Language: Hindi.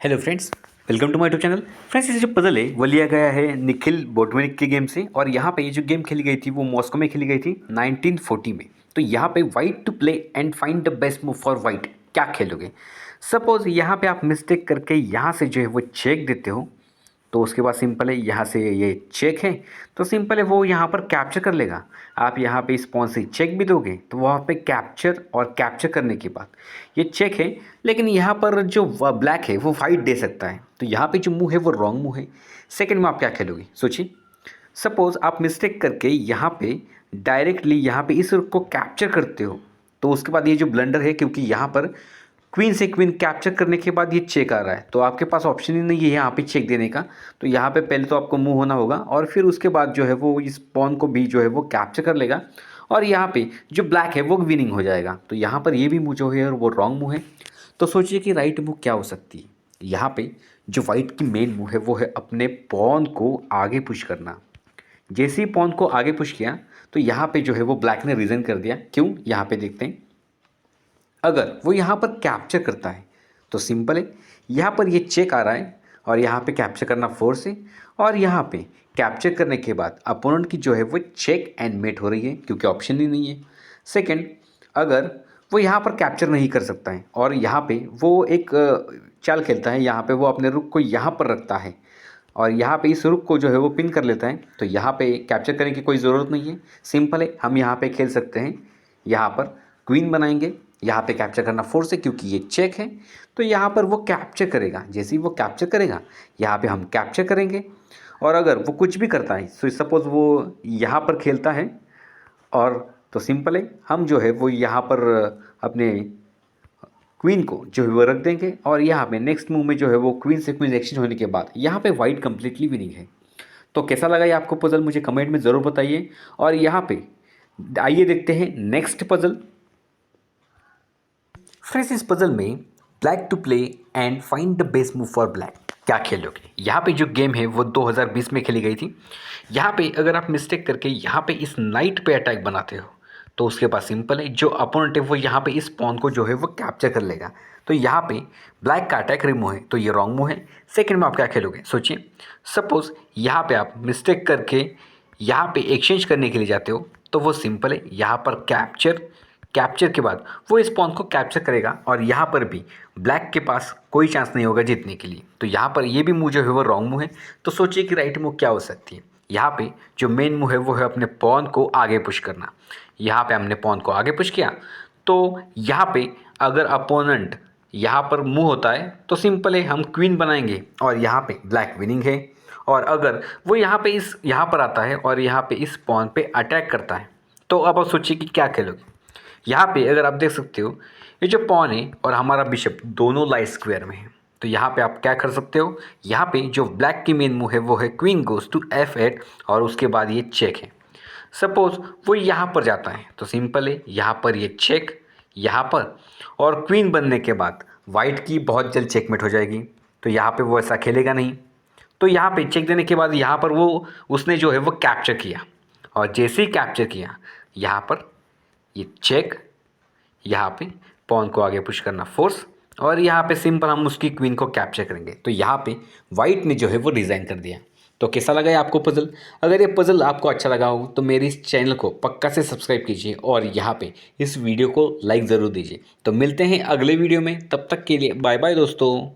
Hello friends, welcome to my YouTube channel. Friends, ये जो पजल है वो लिया गया है निखिल बोटमेनिक के गेम से। और यहाँ पे ये जो गेम खेली गई थी वो मॉस्को में खेली गई थी 1940 में। तो यहाँ पे white to play and find the best move for white, क्या खेलोगे। सपोज यहाँ पे आप मिस्टेक करके यहाँ से जो है वो चेक देते हो, तो उसके बाद सिंपल है यहाँ से ये चेक है, तो सिंपल है वो यहाँ पर कैप्चर कर लेगा। आप यहाँ पे इस पॉन से चेक भी दोगे तो वहाँ पे कैप्चर, और कैप्चर करने के बाद ये चेक है, लेकिन यहाँ पर जो ब्लैक है वो वाइट दे सकता है। तो यहाँ पे जो मूव है वो रॉन्ग मूव है। सेकंड में आप क्या खेलोगे सोचिए। सपोज़ आप मिस्टेक करके यहाँ पे डायरेक्टली यहाँ पे इस रुक को कैप्चर करते हो, तो उसके बाद ये जो ब्लंडर है, क्योंकि यहाँ पर क्वीन से क्वीन कैप्चर करने के बाद ये चेक आ रहा है, तो आपके पास ऑप्शन ही नहीं है यहाँ पे चेक देने का। तो यहाँ पे पहले तो आपको मूव होना होगा और फिर उसके बाद जो है वो इस पॉन को भी जो है वो कैप्चर कर लेगा, और यहाँ पे जो ब्लैक है वो विनिंग हो जाएगा। तो यहाँ पर ये भी मूव जो है वो रॉन्ग मूव है। तो सोचिए कि राइट मूव क्या हो सकती है। यहाँ पे जो वाइट की मेन मूव है वो है अपने पॉन को आगे पुश करना। जैसे ही पॉन को आगे पुश किया तो यहाँ पे जो है वो ब्लैक ने रीज़न कर दिया। क्यों, यहाँ पे देखते हैं। अगर वो यहाँ पर कैप्चर करता है तो सिंपल है, यहाँ पर ये चेक आ रहा है और यहाँ पे कैप्चर करना फोर्स है, और यहाँ पे कैप्चर करने के बाद अपोनेंट की जो है वो चेक एंड मेट हो रही है, क्योंकि ऑप्शन ही नहीं है। सेकंड, अगर वो यहाँ पर कैप्चर नहीं कर सकता है और यहाँ पे वो एक चाल खेलता है, यहाँ पे वो अपने रुक को यहाँ पर रखता है और यहाँ पे इस रुक को जो है वो पिन कर लेता है, तो यहाँ पे कैप्चर करने की कोई ज़रूरत नहीं है। सिंपल है, हम यहाँ पे खेल सकते हैं, यहाँ पर क्वीन बनाएंगे, यहाँ पे कैप्चर करना फोर्स है क्योंकि ये चेक है। तो यहाँ पर वो कैप्चर करेगा, जैसे ही वो कैप्चर करेगा यहाँ पे हम कैप्चर करेंगे। और अगर वो कुछ भी करता है, सो सपोज़ वो यहाँ पर खेलता है, और तो सिंपल है, हम जो है वो यहाँ पर अपने क्वीन को जो है वो रख देंगे, और यहाँ पे नेक्स्ट मूव में जो है वो क्वीन से क्वीन एक्सचेंज होने के बाद यहाँ पे वाइट कंप्लीटली विनिंग है। तो कैसा लगा ये आपको पजल, मुझे कमेंट में ज़रूर बताइए। और यहाँ पे आइए देखते हैं नेक्स्ट पजल। फ्रेंड्स, इस पजल में black to play and find the best move for black, क्या खेलोगे। यहाँ पे जो गेम है वो 2020 में खेली गई थी। यहाँ पे अगर आप मिस्टेक करके यहाँ पे इस नाइट पे अटैक बनाते हो, तो उसके बाद सिंपल है, जो अपोनेंट है वो यहाँ पे इस पॉन को जो है वो कैप्चर कर लेगा। तो यहाँ पे ब्लैक का अटैक रिमूव है, तो ये रॉन्ग मूव है। सेकंड में आप क्या खेलोगे सोचिए। सपोज़ यहाँ पे आप मिस्टेक करके यहाँ पे एक्सचेंज करने के लिए जाते हो, तो वो सिंपल है, यहाँ पर कैप्चर के बाद वो इस पॉन को कैप्चर करेगा, और यहाँ पर भी ब्लैक के पास कोई चांस नहीं होगा जीतने के लिए। तो यहाँ पर ये भी मूव जो है वो रॉन्ग मूव है। तो सोचिए कि राइट मूव क्या हो सकती है। यहाँ पे जो मेन मूव है वो है अपने पॉन को आगे पुश करना। यहाँ पे हमने पॉन को आगे पुश किया, तो यहाँ पे अगर अपोनेंट यहाँ पर मूव होता है तो सिंपल है, हम क्वीन बनाएंगे और यहाँ पे ब्लैक विनिंग है। और अगर वो यहाँ पर आता है और यहाँ पे इस पॉन पे अटैक करता है, तो अब आप सोचिए कि क्या खेलोगे। यहाँ पे अगर आप देख सकते हो, ये जो पॉन है और हमारा बिशप दोनों लाइट स्क्वायर में है, तो यहाँ पे आप क्या कर सकते हो। यहाँ पे जो ब्लैक की मेन मूव है वो है क्वीन गोज टू F8, और उसके बाद ये चेक है। सपोज वो यहाँ पर जाता है तो सिंपल है, यहाँ पर ये चेक, यहाँ पर, और क्वीन बनने के बाद वाइट की बहुत जल्द चेकमेट हो जाएगी। तो यहाँ पे वो ऐसा खेलेगा नहीं। तो यहाँ पे चेक देने के बाद यहाँ पर वो उसने जो है वो कैप्चर किया, और जैसे ही कैप्चर किया यहाँ पर ये चेक, यहाँ पे पॉन को आगे पुश करना फोर्स, और यहाँ पे सिंपल हम उसकी क्वीन को कैप्चर करेंगे। तो यहाँ पे वाइट ने जो है वो डिज़ाइन कर दिया। तो कैसा लगा ये आपको पजल। अगर ये पजल आपको अच्छा लगा हो तो मेरे इस चैनल को पक्का से सब्सक्राइब कीजिए, और यहाँ पे इस वीडियो को लाइक ज़रूर दीजिए। तो मिलते हैं अगले वीडियो में, तब तक के लिए बाय बाय दोस्तों।